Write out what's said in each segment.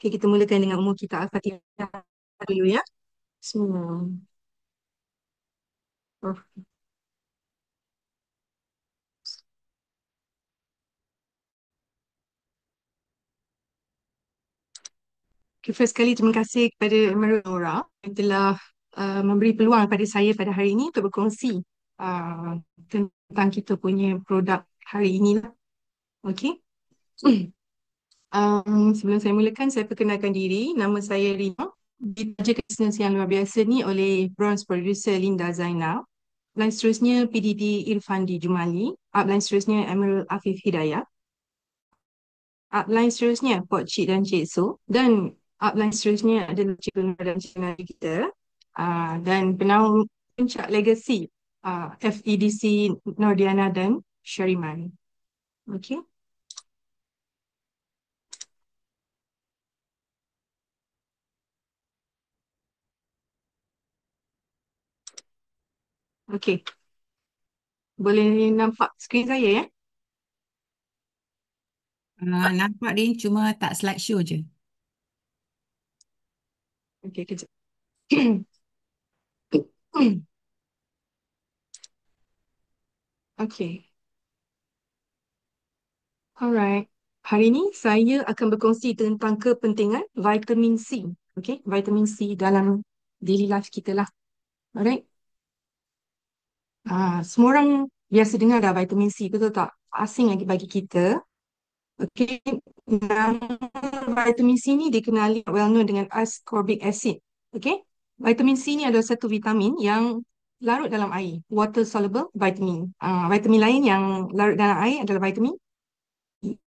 Okay, kita mulakan dengan umur kita Al-Fatihah dulu ya. Bismillah. Oh, okay, first kali terima kasih kepada Emerald Nora yang telah memberi peluang pada saya pada hari ini untuk berkongsi uh, tentang kita punya produk hari ini lah. Okay. Sebelum saya mulakan, saya perkenalkan diri. Nama saya Rina. Ditaja kesenian yang luar biasa ni oleh bronze producer Linda Zainal. Line seterusnya PDD Irfandi Jumali. Upline seterusnya Emerald Afif Hidayat. Upline seterusnya Pok Cik dan Cik So. Dan upline seterusnya adalah Cik Nur dan Cik Nadia kita. Dan penaung puncak legasi FEDC Nordiana dan Syariman. Okay. Okay. Boleh nampak skrin saya ya? Nampak dia cuma tak slideshow je. Okay, kejap. Okay. Alright. Hari ini saya akan berkongsi tentang kepentingan vitamin C. Okay, vitamin C dalam daily life kita lah. Alright. Semua orang biasa dengar dah vitamin C, betul tak? Asing lagi bagi kita. Okay, nama vitamin C ni dikenali well known dengan ascorbic acid. Okay, vitamin C ni adalah satu vitamin yang larut dalam air, water soluble vitamin. Vitamin lain yang larut dalam air adalah vitamin E.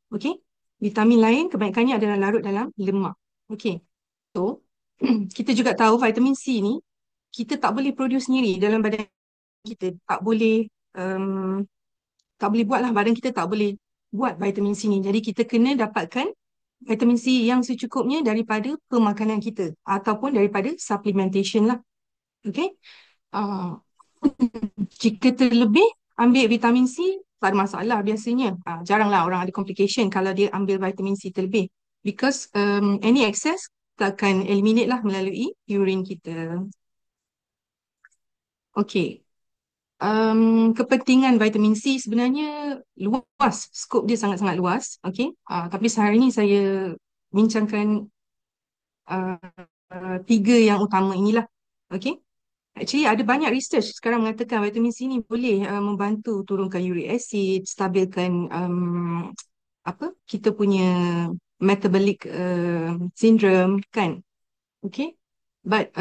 Okay, vitamin lain kebanyakannya adalah larut dalam lemak. Okay, so kita juga tahu vitamin C ni kita tak boleh produce sendiri dalam badan kita, tak boleh tak boleh buat lah, badan kita tak boleh buat vitamin C ni. Jadi kita kena dapatkan vitamin C yang secukupnya daripada pemakanan kita ataupun daripada supplementation lah. Okay. Uh, Jika terlebih ambil vitamin C, tak ada masalah biasanya. Jaranglah orang ada complication kalau dia ambil vitamin C terlebih. Because any excess kita akan eliminate lah melalui urine kita. Okay. Kepentingan vitamin C sebenarnya luas, skop dia sangat-sangat luas. Okay. Tapi sehari ini saya bincangkan uh, tiga yang utama inilah. Okay. Actually ada banyak research sekarang mengatakan vitamin C ni boleh membantu turunkan uric acid, stabilkan apa kita punya metabolic syndrome kan. Okay. But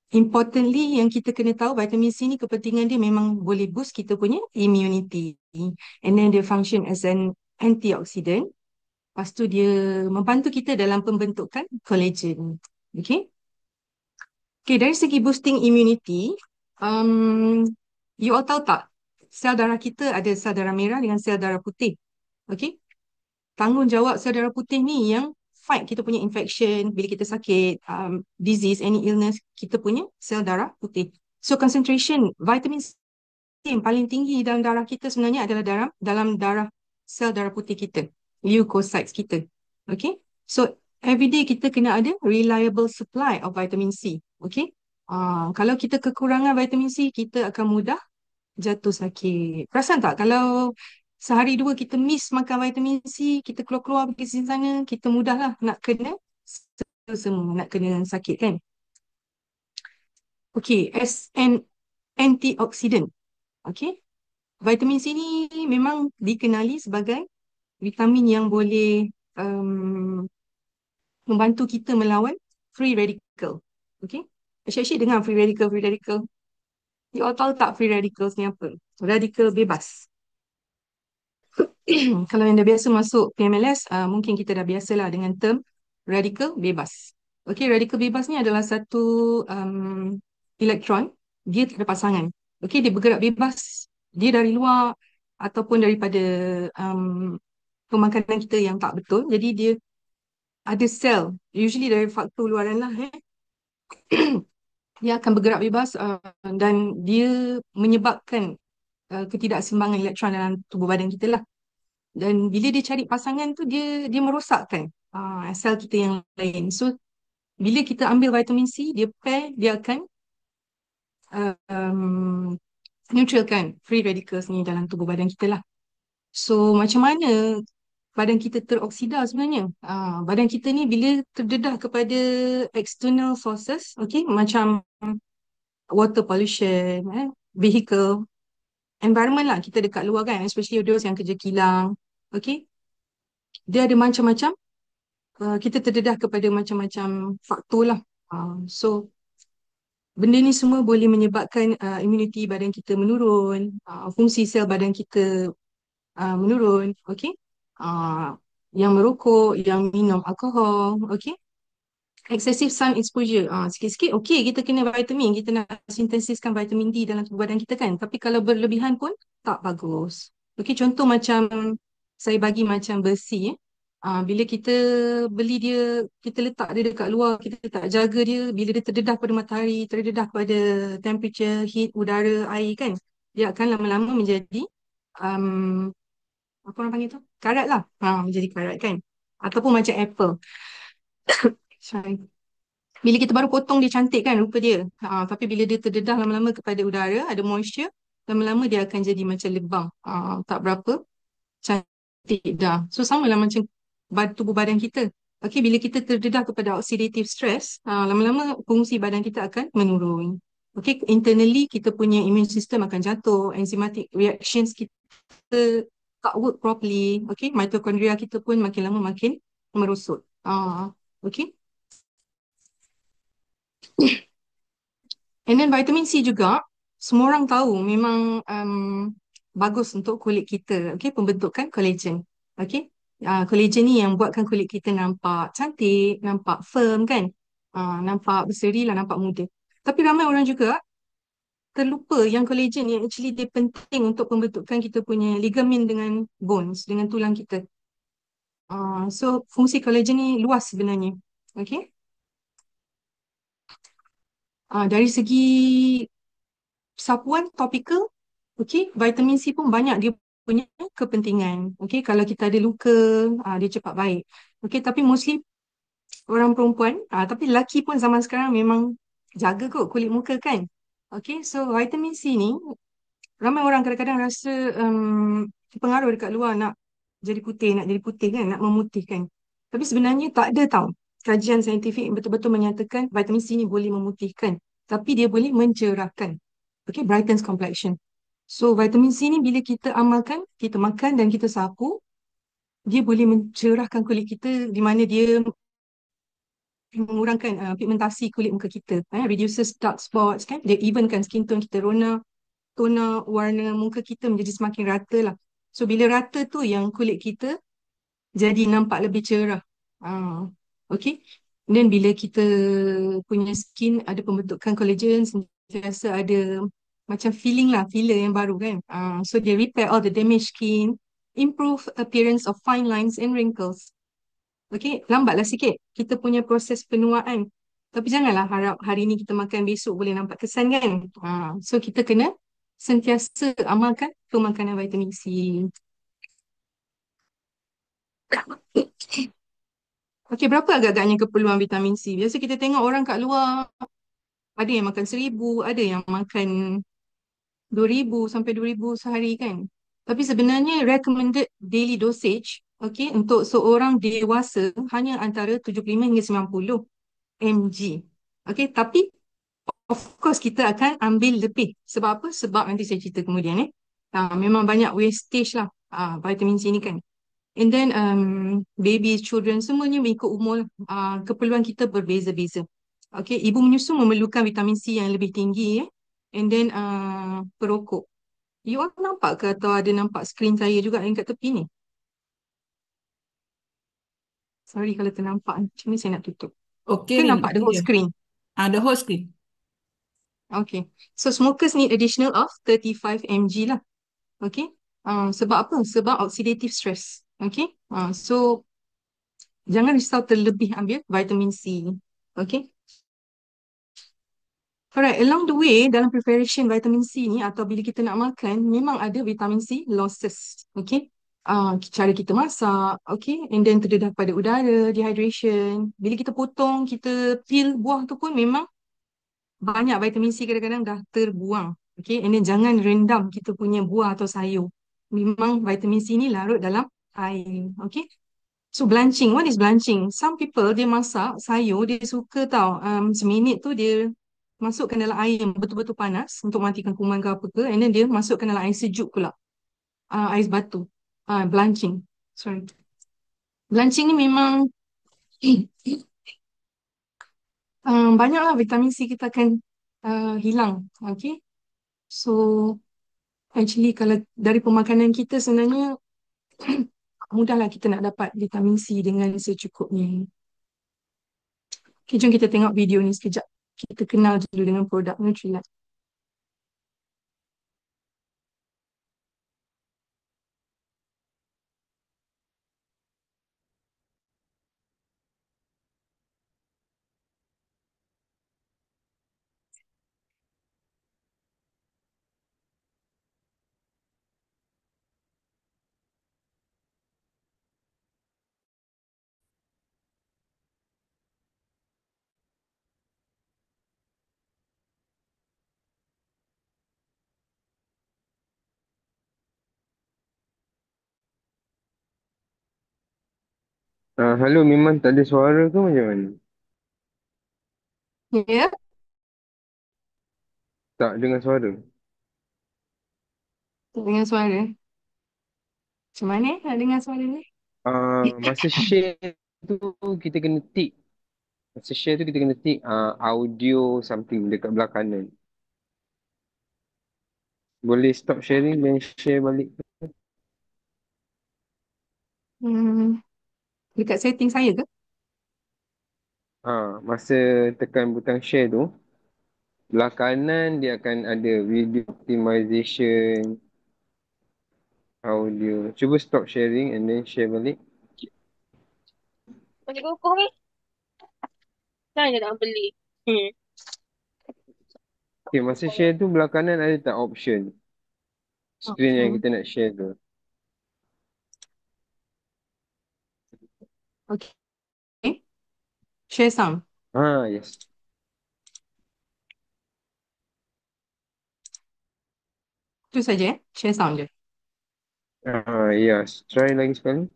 importantly yang kita kena tahu vitamin C ni kepentingan dia memang boleh boost kita punya immunity, and then dia function as an antioxidant. Lepas tu dia membantu kita dalam pembentukan collagen. Okay. Okay, dari segi boosting immunity, um, you all tahu tak, sel darah kita ada sel darah merah dengan sel darah putih. Okay, tanggungjawab sel darah putih ni yang fight kita punya infection, bila kita sakit, disease, any illness, kita punya sel darah putih. So concentration vitamin C yang paling tinggi dalam darah kita sebenarnya adalah dalam darah sel darah putih kita, leukocytes kita. Okay, so everyday kita kena ada reliable supply of vitamin C. Okay, kalau kita kekurangan vitamin C, kita akan mudah jatuh sakit. Perasan tak kalau sehari dua kita miss makan vitamin C, kita keluar-keluar pergi sini sana, kita mudahlah nak kena semua, nak kena sakit kan. Okay, as an antioxidant. Okay, vitamin C ni memang dikenali sebagai vitamin yang boleh membantu kita melawan free radical. Okay, asyik-asyik dengar free radical, free radical. You all tahu tak free radicals ni apa? Radikal bebas. Kalau yang dah biasa masuk PMLS, mungkin kita dah biasalah dengan term radikal bebas. Okey, radikal bebas ni adalah satu elektron, dia tak ada pasangan. Okey, dia bergerak bebas, dia dari luar ataupun daripada pemakanan kita yang tak betul. Jadi dia ada sel, usually dari faktor luaran lah. Dia akan bergerak bebas dan dia menyebabkan ketidakseimbangan elektron dalam tubuh badan kita lah. Dan bila dia cari pasangan tu dia merosakkan sel kita yang lain. So bila kita ambil vitamin C, dia pair, dia akan um, neutralkan free radicals ni dalam tubuh badan kita lah. So macam mana badan kita teroksida sebenarnya? Badan kita ni bila terdedah kepada external sources, okay, macam water pollution, vehicle, environment lah, kita dekat luar kan, especially those yang kerja kilang, okay, dia ada macam-macam, kita terdedah kepada macam-macam faktor lah. So benda ni semua boleh menyebabkan imuniti badan kita menurun, fungsi sel badan kita menurun, okay. Yang merokok, yang minum alkohol, okay. Excessive sun exposure. Sikit-sikit okey kita kena vitamin, kita nak sintesiskan vitamin D dalam tubuh badan kita kan. Tapi kalau berlebihan pun tak bagus. Okey, contoh macam saya bagi macam besi. Bila kita beli dia, kita letak dia dekat luar, kita tak jaga dia, bila dia terdedah pada matahari, terdedah pada temperature, heat, udara, air kan, dia akan lama-lama menjadi um, apa orang panggil tu? Karat lah. Menjadi karat kan. Ataupun macam apple. Sorry. Bila kita baru potong dia cantik kan rupa dia. Tapi bila dia terdedah lama-lama kepada udara, ada moisture, lama-lama dia akan jadi macam lebam. Tak berapa cantik dah. So sama lah macam tubuh badan kita. Okey, bila kita terdedah kepada oxidative stress, lama-lama fungsi badan kita akan menurun. Okey, internally kita punya immune system akan jatuh, enzymatic reactions kita tak work properly. Okey, mitochondria kita pun makin lama makin merosot. Okey. And then vitamin C juga, semua orang tahu memang bagus untuk kulit kita. Okay, pembentukan collagen. Okay, collagen ni yang buatkan kulit kita nampak cantik, nampak firm kan. Nampak berseri lah, nampak muda. Tapi ramai orang juga terlupa yang collagen ni actually dia penting untuk pembentukan kita punya ligamen dengan bones, dengan tulang kita. So fungsi collagen ni luas sebenarnya. Okay. Dari segi sapuan topikal, okey, vitamin C pun banyak dia punya kepentingan. Okey, kalau kita ada luka, dia cepat baik. Okey, tapi mostly orang perempuan, tapi lelaki pun zaman sekarang memang jaga kot kulit muka kan. Okey, so vitamin C ni ramai orang kadang-kadang rasa terpengaruh dekat luar nak jadi putih kan, nak memutihkan. Tapi sebenarnya tak ada tau. Kajian saintifik yang betul-betul menyatakan vitamin C ni boleh memutihkan. Tapi dia boleh mencerahkan. Okay, brightens complexion. So vitamin C ni bila kita amalkan, kita makan dan kita sapu, dia boleh mencerahkan kulit kita di mana dia mengurangkan pigmentasi kulit muka kita. Reduces dark spots kan. Dia evenkan skin tone kita, tona warna muka kita menjadi semakin rata lah. So bila rata tu yang kulit kita jadi nampak lebih cerah. Okay. Dan bila kita punya skin ada pembentukan collagen, sentiasa ada macam feeling lah, filler yang baru kan. So dia repair all the damaged skin, improve appearance of fine lines and wrinkles. Okay, lambatlah sikit kita punya proses penuaan. Tapi janganlah harap hari ni kita makan, besok boleh nampak kesan kan. So kita kena sentiasa amalkan pemakanan vitamin C. Okey, berapa agak-agaknya keperluan vitamin C? Biasa kita tengok orang kat luar, ada yang makan 1,000, ada yang makan 2,000 sampai 2,000 sehari kan. Tapi sebenarnya recommended daily dosage, okey, untuk seorang dewasa hanya antara 75 hingga 90 mg. Okey, tapi of course kita akan ambil lebih. Sebab apa? Sebab nanti saya cerita kemudian memang banyak wastage lah vitamin C ni kan. And then babies, children, semuanya mengikut umur lah. Keperluan kita berbeza-beza. Okay, ibu menyusu memerlukan vitamin C yang lebih tinggi. And then perokok. You all nampak ke atau ada nampak skrin saya juga yang kat tepi ni? Sorry kalau ternampak. Macam ni saya nak tutup. Okey Ke ni, nampak the whole clear. screen? The whole screen. Okay. So smokers need additional of 35 mg lah. Okay. Sebab apa? Sebab oxidative stress. Okay. So jangan risau terlebih ambil vitamin C. Okay. Alright, along the way dalam preparation vitamin C ni atau bila kita nak makan, memang ada vitamin C losses. Okay. cara kita masak, okay, and then terdedah pada udara, dehydration. Bila kita potong, kita peel buah tu pun memang banyak vitamin C kadang-kadang dah terbuang. Okay, and then jangan rendam kita punya buah atau sayur. Memang vitamin C ni larut dalam air. Okay, so blanching, what is blanching? Some people dia masak sayur, dia suka tau, seminit tu dia masukkan dalam air yang betul-betul panas untuk matikan kuman ke apa ke, and then dia masukkan dalam air sejuk pula, ais batu. Blanching, sorry. Blanching ni memang banyaklah vitamin C kita akan hilang. Okay, so actually kalau dari pemakanan kita sebenarnya mudahlah kita nak dapat vitamin C dengan secukupnya. Okay, jom kita tengok video ni sekejap. Kita kenal dulu dengan produk Nutrilite. Halo, memang tak ada suara ke macam mana? Ya, Tak dengar suara. dengan suara. Macam mana nak dengar suara ni? Masa share tu kita kena tick. Masa share tu kita kena tick audio something dekat belah kanan. Boleh stop sharing dan share balik. Hmm, dekat setting saya ke? Masa tekan butang share tu, belah kanan dia akan ada video optimization, audio. Cuba stop sharing and then share balik. Macam kukuh ni. Kan dia nak beli. Okay, masa share tu belah kanan ada tak option? Screen yang Option. kita nak share tu. Okay. Share sound. Yes. Itu saja, share sound je. Yes. Try lagi sekali.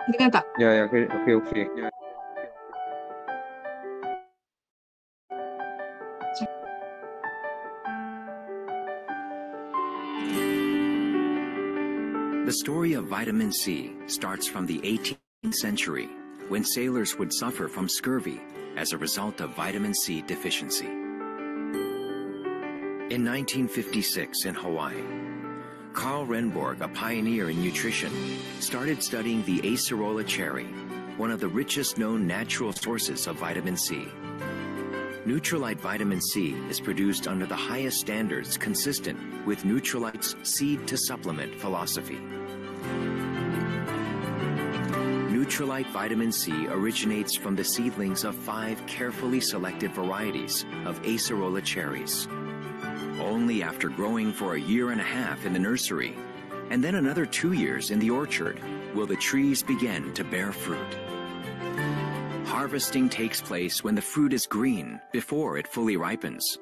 Dengar tak? Ya, okay. Ya. The story of vitamin C starts from the 18th century, when sailors would suffer from scurvy as a result of vitamin C deficiency. In 1956 in Hawaii, Carl Renborg, a pioneer in nutrition, started studying the acerola cherry, one of the richest known natural sources of vitamin C. Nutrilite vitamin C is produced under the highest standards consistent with Nutrilite's seed-to-supplement philosophy. Nutrilite vitamin C originates from the seedlings of 5 carefully selected varieties of acerola cherries. Only after growing for a year and a half in the nursery, and then another 2 years in the orchard, will the trees begin to bear fruit. Harvesting takes place when the fruit is green before it fully ripens.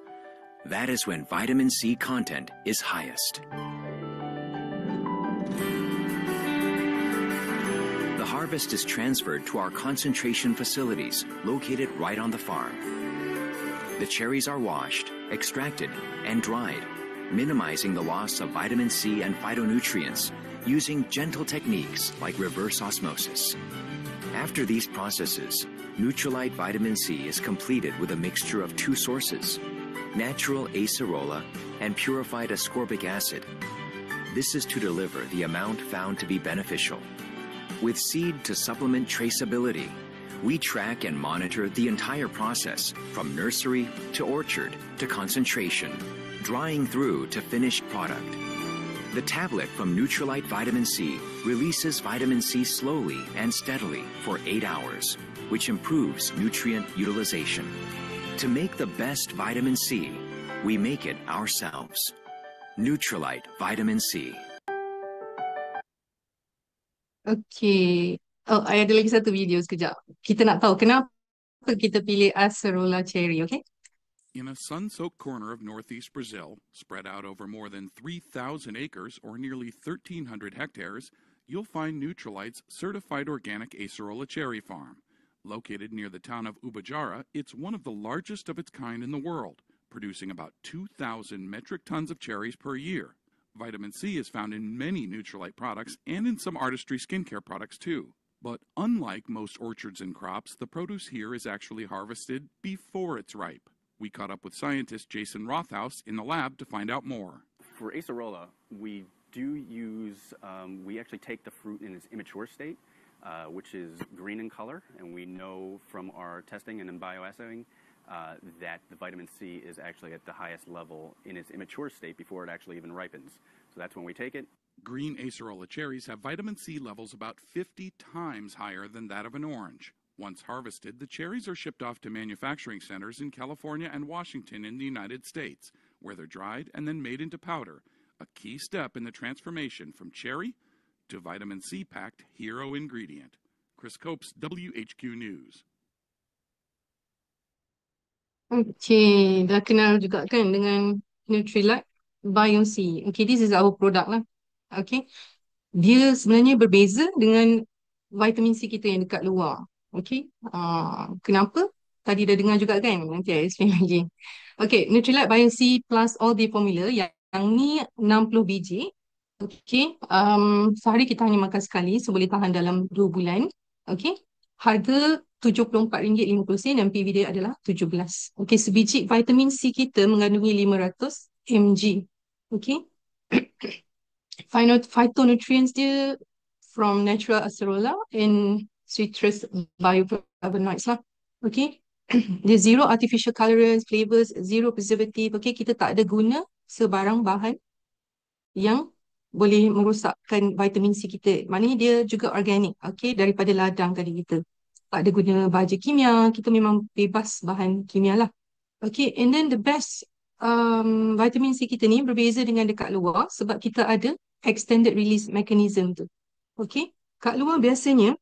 That is when vitamin C content is highest. The harvest is transferred to our concentration facilities located right on the farm. The cherries are washed, extracted, and dried, minimizing the loss of vitamin C and phytonutrients using gentle techniques like reverse osmosis. After these processes, Nutrilite vitamin C is completed with a mixture of 2 sources, natural acerola and purified ascorbic acid. This is to deliver the amount found to be beneficial. With seed to supplement traceability, we track and monitor the entire process from nursery to orchard to concentration, drying through to finished product. The tablet from Nutrilite Vitamin C releases vitamin C slowly and steadily for 8 hours, which improves nutrient utilization. To make the best vitamin C, we make it ourselves. Nutrilite Vitamin C. Okay. Oh, I ada lagi satu video sekejap. Kita nak tahu kenapa kita pilih Acerola Cherry, okay? In a sun-soaked corner of northeast Brazil, spread out over more than 3,000 acres or nearly 1,300 hectares, you'll find Nutrilite's certified organic Acerola cherry farm. Located near the town of Ubajara, it's one of the largest of its kind in the world, producing about 2,000 metric tons of cherries per year. Vitamin C is found in many Nutrilite products and in some artistry skincare products too. But unlike most orchards and crops, the produce here is actually harvested before it's ripe. We caught up with scientist Jason Rothaus in the lab to find out more. For acerola, we do use, we actually take the fruit in its immature state, which is green in color, and we know from our testing and in bioassaying that the vitamin C is actually at the highest level in its immature state before it actually even ripens. So that's when we take it. Green Acerola cherries have vitamin C levels about 50 times higher than that of an orange. Once harvested, the cherries are shipped off to manufacturing centers in California and Washington in the United States, where they're dried and then made into powder, a key step in the transformation from cherry to vitamin C-packed hero ingredient. Chris Copes, WHQ News. Okay, dah kenal juga kan dengan Nutrilite Bio-C. Okay, this is our product lah. Okay, dia sebenarnya berbeza dengan vitamin C kita yang dekat luar. Okay, kenapa? Tadi dah dengar juga kan? Nanti I explain lagi. Okay, Nutrilite Bio-C plus all day formula yang ni 60 biji. Okay, sehari kita hanya makan sekali, so boleh tahan dalam 2 bulan. Okay, harga RM74.50 dan PV dia adalah 17. Okay, sebiji vitamin C kita mengandungi 500 mg. Okay, phytonutrients dia from natural acerola and citrus bioflavonoids lah. Okay, dia zero artificial colorants, flavors, zero preservative. Okay, kita tak ada guna sebarang bahan yang boleh merosakkan vitamin C kita. Maknanya dia juga organik, okay, daripada ladang tadi kita. Tak ada guna baja kimia, kita memang bebas bahan kimia lah. Okay, and then the best vitamin C kita ni berbeza dengan dekat luar sebab kita ada extended release mechanism tu. Okay, kat luar biasanya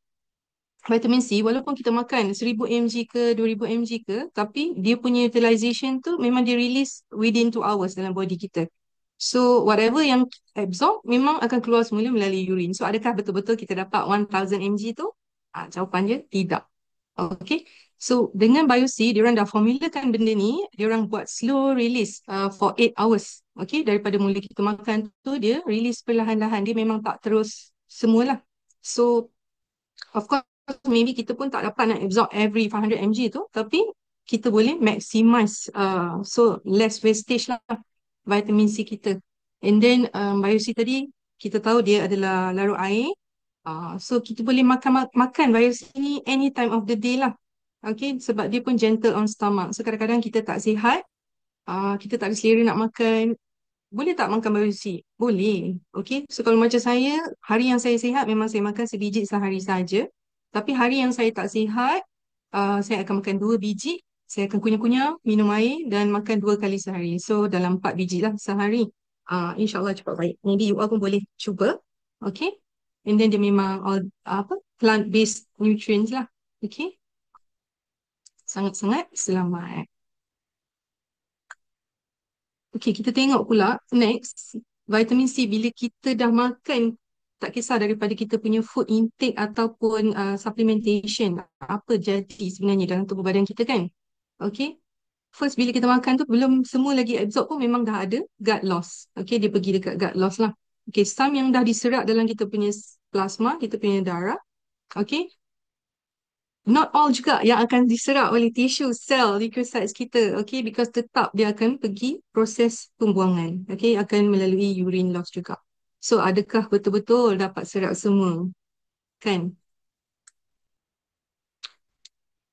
vitamin C walaupun kita makan 1000 mg ke 2000 mg ke, tapi dia punya utilization tu memang dia release within 2 hours dalam body kita. So whatever yang absorb memang akan keluar semula melalui urine. So adakah betul-betul kita dapat 1000 mg tu? Jawapannya tidak. Okay. So dengan Bio-C, diorang dah formulakan benda ni, diorang buat slow release for 8 hours. Okay, daripada mula kita makan tu dia release perlahan-lahan. Dia memang tak terus semualah. So of course maybe kita pun tak dapat nak absorb every 500 mg tu, tapi kita boleh maximize so less wastage lah vitamin C kita. And then Bio-C tadi kita tahu dia adalah larut air. So kita boleh makan Bio-C ni any time of the day lah. Okay, sebab dia pun gentle on stomach. So kadang-kadang kita tak sihat, kita tak ada selera nak makan, boleh tak makan Bio-C? Boleh. Okay, so kalau macam saya, hari yang saya sihat memang saya makan sebiji sehari saja. Tapi hari yang saya tak sihat, saya akan makan 2 biji. Saya akan kunyah-kunyah, minum air dan makan 2 kali sehari. So dalam 4 biji lah sehari. InsyaAllah cepat baik. Maybe you all pun boleh cuba. Okay. And then dia memang all, plant-based nutrients lah. Okay. Sangat-sangat selamat. Okay, kita tengok pula next. Vitamin C bila kita dah makan, tak kisah daripada kita punya food intake ataupun supplementation, apa jadi sebenarnya dalam tubuh badan kita kan. Okay. First bila kita makan tu belum semua lagi absorb pun memang dah ada gut loss. Okay, dia pergi dekat gut loss lah. Okay, some yang dah diserap dalam kita punya plasma, kita punya darah. Okay. Not all juga yang akan diserap oleh tissue, sel, leukocytes kita. Okay, because tetap dia akan pergi proses pembuangan. Okay, akan melalui urine loss juga. So, adakah betul-betul dapat serap semua? Kan?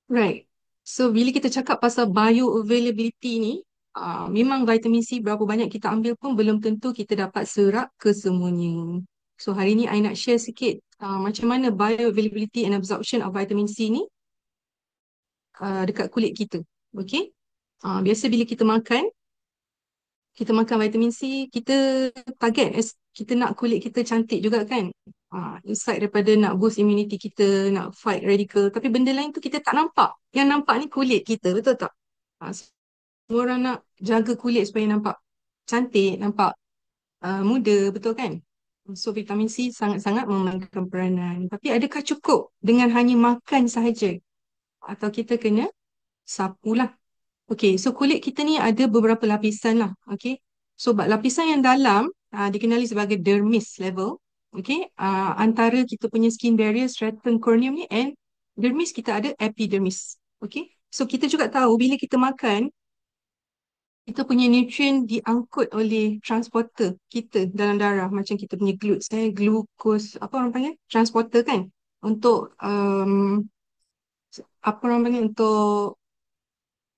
Right. So, bila kita cakap pasal bioavailability ni, Memang vitamin C berapa banyak kita ambil pun belum tentu kita dapat serap kesemuanya. So hari ni I nak share sikit macam mana bioavailability and absorption of vitamin C ni dekat kulit kita. Okay? Biasa bila kita makan vitamin C, kita target kita nak kulit kita cantik juga kan. Aside daripada nak boost immunity kita, nak fight radical, tapi benda lain tu kita tak nampak. Yang nampak ni kulit kita, betul tak? Semua orang nak jaga kulit supaya nampak cantik, nampak muda, betul kan? So vitamin C sangat-sangat memainkan peranan. Tapi adakah cukup dengan hanya makan sahaja? Atau kita kena sapulah. Okay, so kulit kita ni ada beberapa lapisan lah. Okay, so lapisan yang dalam dikenali sebagai dermis level. Okay, antara kita punya skin barrier, stratum corneum ni, and dermis kita ada epidermis. Okay, so kita juga tahu bila kita makan, kita punya nutrien diangkut oleh transporter kita dalam darah. Macam kita punya glukos, apa orang panggil? Transporter kan? Untuk, apa orang panggil? Untuk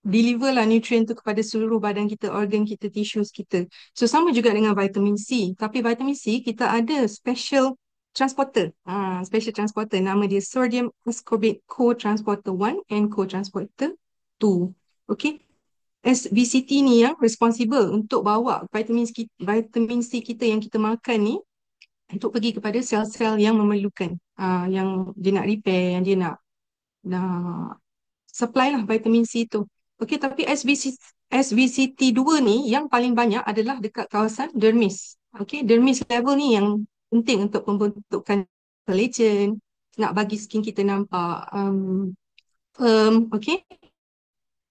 deliver lah nutrien tu kepada seluruh badan kita, organ kita, tissues kita. So sama juga dengan vitamin C. Tapi vitamin C kita ada special transporter. Special transporter. Nama dia sodium ascorbate co-transporter 1 and co-transporter 2. Okay. SVCT ni yang responsible untuk bawa vitamin C kita yang kita makan ni untuk pergi kepada sel-sel yang memerlukan. Yang dia nak repair, yang dia nak supply lah vitamin C tu. Okey, tapi SVCT2 ni yang paling banyak adalah dekat kawasan dermis. Okey, dermis level ni yang penting untuk pembentukan collagen, nak bagi skin kita nampak firm. Okey,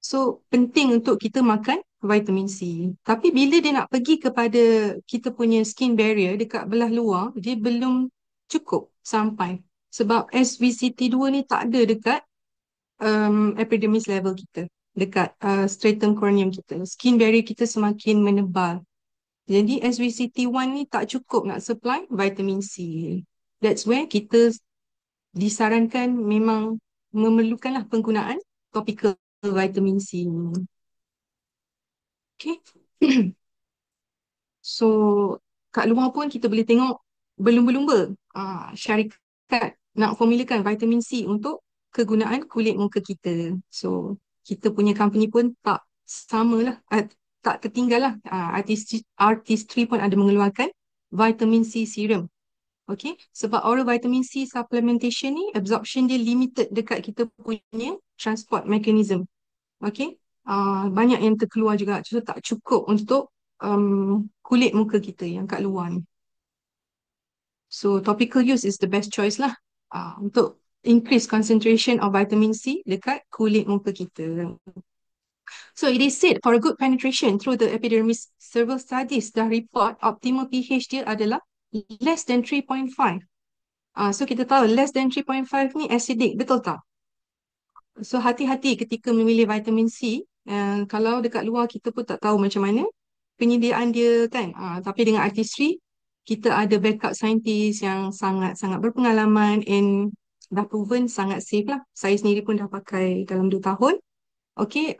so penting untuk kita makan vitamin C. Tapi bila dia nak pergi kepada kita punya skin barrier dekat belah luar, dia belum cukup sampai. Sebab SVCT2 ni tak ada dekat epidermis level kita, dekat stratum corneum kita. Skin barrier kita semakin menebal. Jadi SVCT1 ni tak cukup nak supply vitamin C. That's where kita disarankan memang memerlukanlah penggunaan topical vitamin C. Okay. So kat luar pun kita boleh tengok berlumba-lumba syarikat nak formulakan vitamin C untuk kegunaan kulit muka kita. So kita punya company pun tak samalah, tak tertinggal lah. Artistry pun ada mengeluarkan vitamin C serum. Okay, sebab oral vitamin C supplementation ni absorption dia limited dekat kita punya transport mechanism. Okay, banyak yang terkeluar juga, so tak cukup untuk kulit muka kita yang kat luar ni. So topical use is the best choice lah untuk increase concentration of vitamin C dekat kulit muka kita. So it is said for a good penetration through the epidermis, several studies dah report optimal pH dia adalah less than 3.5. So kita tahu less than 3.5 ni acidic, betul tak? So hati-hati ketika memilih vitamin C. Kalau dekat luar kita pun tak tahu macam mana penyediaan dia kan. Tapi dengan artistry, kita ada backup scientist yang sangat-sangat berpengalaman and dah proven sangat safe lah. Saya sendiri pun dah pakai dalam 2 tahun. Okay,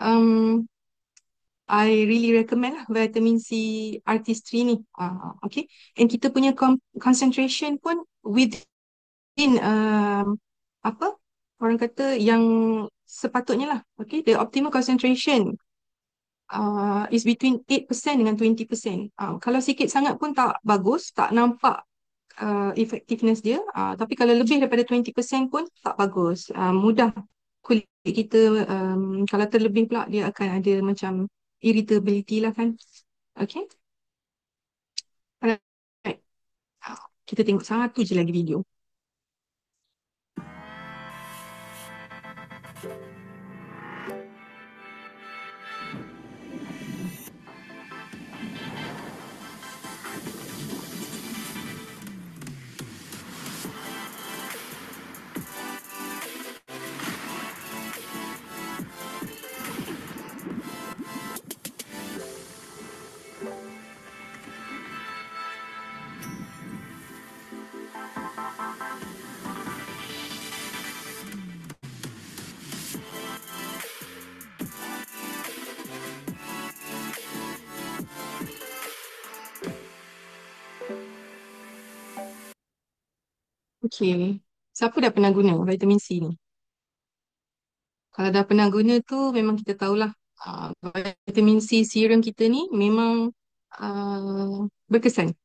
I really recommend lah vitamin C artistry ni. Okay, and kita punya concentration pun within apa orang kata yang sepatutnya lah. Okay, the optimal concentration is between 8% dengan 20%. Kalau sikit sangat pun tak bagus, tak nampak effectiveness dia. Tapi kalau lebih daripada 20% pun tak bagus. Mudah kulit kita, kalau terlebih pula dia akan ada macam irritability lah kan. Okay. Alright. Kita tengok satu je lagi video. Okay. Siapa dah pernah guna vitamin C ni? Kalau dah pernah guna tu memang kita tahulah vitamin C serum kita ni memang berkesan.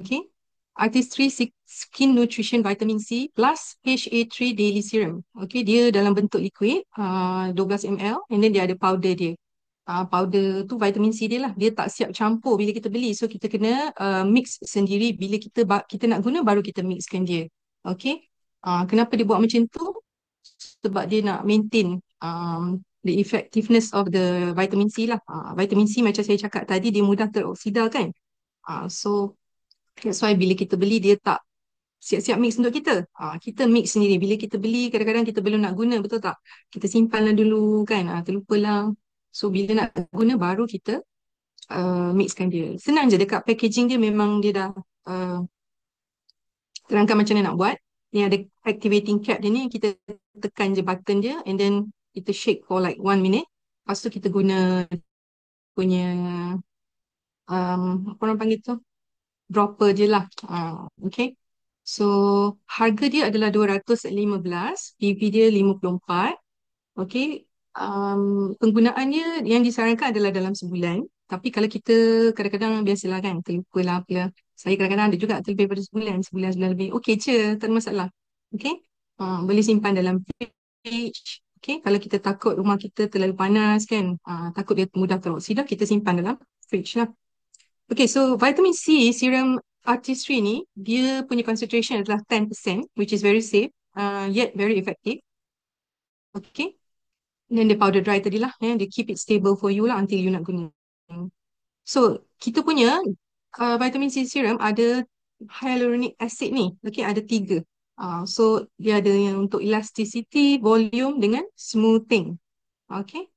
Okay. Artistry Skin Nutrition Vitamin C plus HA3 Daily Serum. Okay, dia dalam bentuk liquid 12 ml and then dia ada powder dia. Powder tu vitamin C dia lah. Dia tak siap campur bila kita beli. So kita kena mix sendiri bila kita nak guna baru kita mixkan dia. Okay. Kenapa dia buat macam tu? Sebab dia nak maintain the effectiveness of the vitamin C lah. Vitamin C macam saya cakap tadi dia mudah teroksida kan. So that's why bila kita beli dia tak siap-siap mix untuk kita. Kita mix sendiri. Bila kita beli kadang-kadang kita belum nak guna, betul tak? Kita simpanlah dulu kan. Terlupalah. So bila nak guna baru kita mixkan dia. Senang je dekat packaging dia memang dia dah terangkan macam mana nak buat. Ni ada activating cap dia ni, kita tekan je button dia and then kita shake for like 1 minute. Lepas tu kita guna punya apa orang panggil tu? Dropper je lah. Okay. So harga dia adalah 215, PV dia 54. Okay. Penggunaannya yang disarankan adalah dalam sebulan. Tapi kalau kita kadang-kadang biasalah kan, terlupa lah apalah. Saya kadang-kadang ada juga terlebih daripada sebulan lebih. Okey je, tak ada masalah. Okey. Boleh simpan dalam fridge. Okey, kalau kita takut rumah kita terlalu panas kan, takut dia mudah teroksida, kita simpan dalam fridge lah. Okay, so vitamin C serum Artistry ni, dia punya concentration adalah 10%, which is very safe, yet very effective. Okay. Then the powder dry tadi lah, dia keep it stable for you lah until you nak guna. So, kita punya vitamin C serum ada hyaluronic acid ni. Okay, ada 3. So, dia ada yang untuk elasticity, volume dengan smoothing. Okay.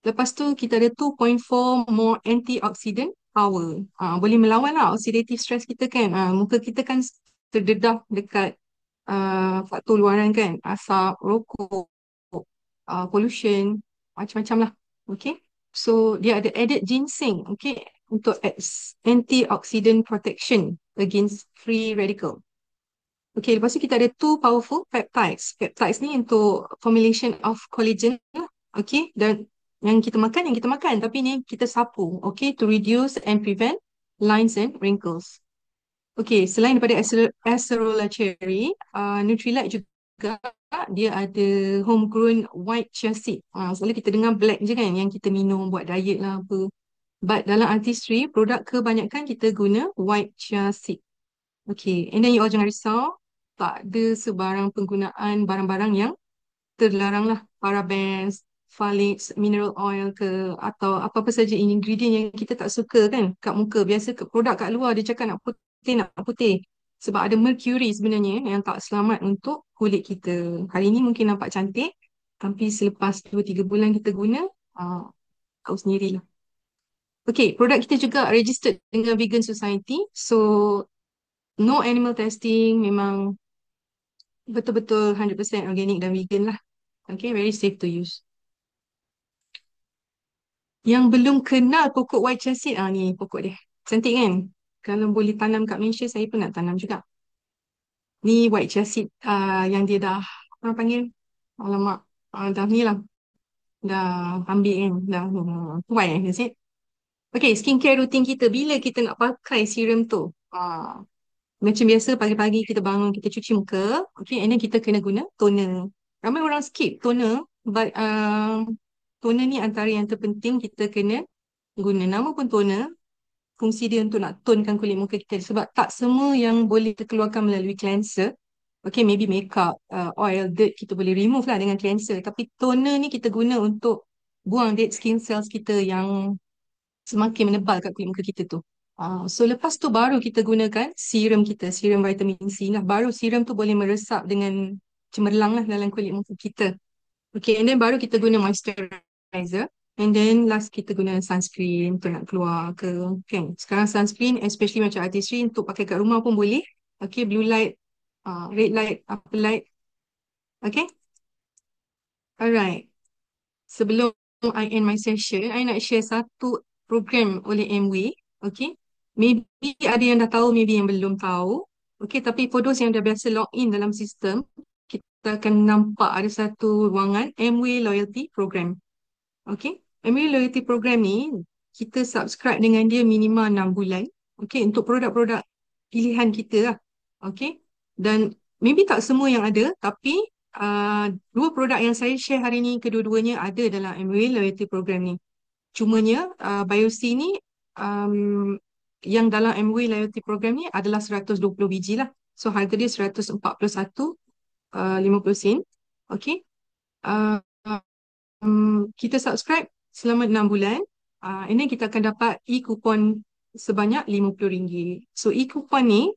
Lepas tu, kita ada 2.4 more antioxidant power. Boleh melawan lah oxidative stress kita kan. Muka kita kan terdedah dekat faktor luaran kan. Asap, rokok, pollution, macam-macam lah. Okay. So, dia ada added ginseng, okay, untuk antioxidant protection against free radical. Okay, lepas tu kita ada 2 powerful peptides. Peptides ni untuk formulation of collagen lah. Okay, dan yang kita makan, tapi ni kita sapu, okay, to reduce and prevent lines and wrinkles. Okay, selain daripada acerola cherry, Nutrilite juga dia ada homegrown white chia seed. Selalu kita dengar black je kan yang kita minum buat diet lah apa. But dalam Artistry, produk kebanyakan kita guna white chia seed. Okay, and then you all jangan risau, tak ada sebarang penggunaan barang-barang yang terlarang lah. Parabens, phthalates, mineral oil ke atau apa-apa saja ingredient yang kita tak suka kan kat muka. Biasa produk kat luar dia cakap nak putih. Sebab ada mercury sebenarnya yang tak selamat untuk kulit kita. Hari ni mungkin nampak cantik, tapi selepas 2-3 bulan kita guna, tahu sendirilah. Okay, produk kita juga registered dengan Vegan Society. So, no animal testing, memang betul-betul 100% organic dan vegan lah. Okay, very safe to use. Yang belum kenal pokok white chia seed, ni pokok dia. Cantik kan? Kalau boleh tanam kat Malaysia, saya pun nak tanam juga. Ni white chia seed yang dia dah, apa panggil? Alamak, dah ni lah. Dah ambil kan? Dah tuai is it? Okay, skincare routine kita. Bila kita nak pakai serum tu? Macam biasa pagi-pagi kita bangun, kita cuci muka. Okay, and then kita kena guna toner. Ramai orang skip toner. But toner ni antara yang terpenting kita kena guna. Nama pun toner. Fungsi dia untuk nak tonkan kulit muka kita. Sebab tak semua yang boleh terkeluarkan melalui cleanser. Okay, maybe makeup, oil, dirt kita boleh remove lah dengan cleanser. Tapi toner ni kita guna untuk buang dead skin cells kita yang semakin menebal kat kulit muka kita tu. So lepas tu baru kita gunakan serum kita, serum vitamin C lah. Baru serum tu boleh meresap dengan cemerlang lah dalam kulit muka kita. Okay, and then baru kita guna moisturizer. And then last kita guna sunscreen untuk nak keluar ke kan. Sekarang sunscreen especially macam Artistry untuk pakai kat rumah pun boleh. Okay, blue light, red light, upper light. Okay. Alright. Sebelum I end my session, I nak share satu program oleh Amway. Okay. Maybe ada yang dah tahu, maybe yang belum tahu. Okey, tapi for those yang dah biasa log in dalam sistem, kita akan nampak ada satu ruangan Amway Loyalty Program. Okey, Amway Loyalty Program ni kita subscribe dengan dia minima 6 bulan. Okey, untuk produk-produk pilihan kita lah. Okey, dan maybe tak semua yang ada, tapi dua produk yang saya share hari ni kedua-duanya ada dalam Amway Loyalty Program ni. Cumanya Biosi ni um, yang dalam Amway Loyalty Program ni adalah 120 biji lah. So harga dia 141.50 sen. Okay. Kita subscribe selama 6 bulan. And then kita akan dapat e-coupon sebanyak RM50. So e-coupon ni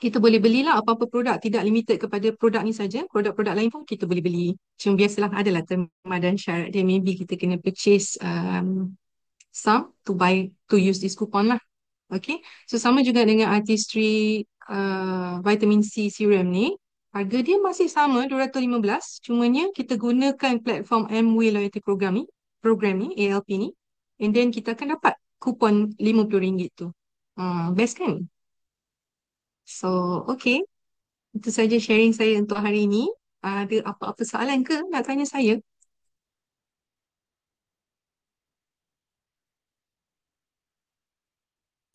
kita boleh belilah apa-apa produk, tidak limited kepada produk ni saja. Produk-produk lain pun kita boleh beli. Cuma biasalah adalah terma dan syarat dia. Maybe kita kena purchase some to use this coupon lah. Okay. So sama juga dengan Artistry Vitamin C Serum ni. Harga dia masih sama 215. Cumanya kita gunakan platform Amway Loyalty Program ni, ALP ni. And then kita akan dapat kupon RM50 tu. Best kan? So, okay. Itu saja sharing saya untuk hari ini. Ada apa-apa soalan ke nak tanya saya?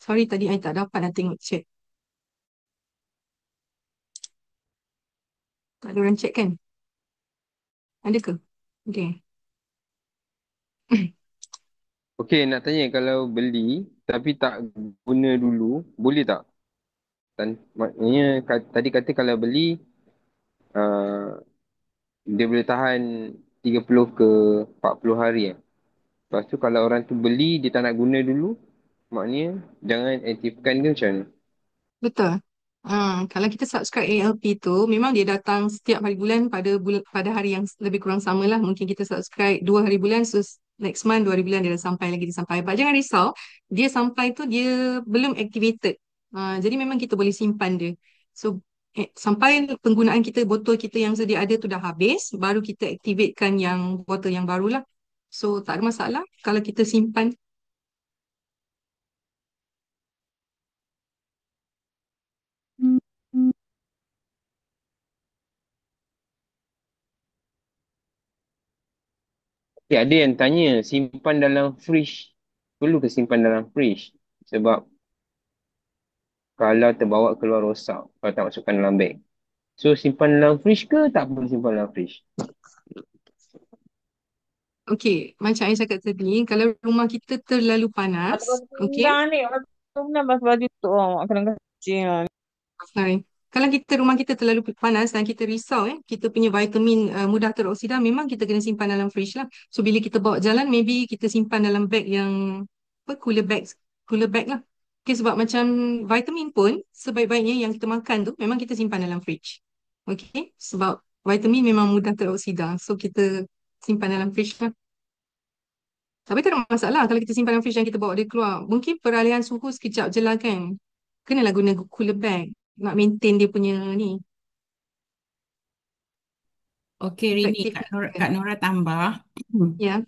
Sorry tadi I tak dapat nak tengok chat. Tak ada orang chat kan? Ada ke? Okay. Okey, nak tanya kalau beli tapi tak guna dulu, boleh tak? Maknanya tadi kata kalau beli uh, dia boleh tahan 30 ke 40 hari. Lepas tu kalau orang tu beli dia tak nak guna dulu, maknanya jangan aktifkan ke macam mana? Betul. Kalau kita subscribe ALP tu, memang dia datang setiap hari bulan pada hari yang lebih kurang sama lah. Mungkin kita subscribe 2 hari bulan, so next month 2 hari bulan dia dah sampai lagi, dia sampai. But jangan risau, dia sampai tu dia belum activated. Jadi memang kita boleh simpan dia. So sampai penggunaan kita, botol kita yang sedia ada tu dah habis, baru kita activatekan yang botol yang baru lah. So tak ada masalah kalau kita simpan. Ada yang tanya simpan dalam fridge. Perlu ke simpan dalam fridge? Sebab kalau terbawa keluar rosak kalau tak masukkan dalam beg. So simpan dalam fridge ke tak perlu simpan dalam fridge? Okey, macam saya cakap tadi, kalau rumah kita terlalu panas, okey, ni, orang bas baju tu, kena kecil. sorry. Kalau rumah kita terlalu panas dan kita risau kita punya vitamin mudah teroksida, memang kita kena simpan dalam fridge lah. So bila kita bawa jalan, maybe kita simpan dalam beg yang cooler bag lah. Okay, sebab macam vitamin pun sebaik-baiknya yang kita makan tu memang kita simpan dalam fridge. Okay, sebab vitamin memang mudah teroksida. So kita simpan dalam fridge lah. Tapi tak ada masalah kalau kita simpan dalam fridge dan kita bawa dia keluar. Mungkin peralihan suhu sekejap je lah kan. Kenalah guna cooler bag nak maintain dia punya ni. Okey, Rini, Kak Nora tambah. Ya,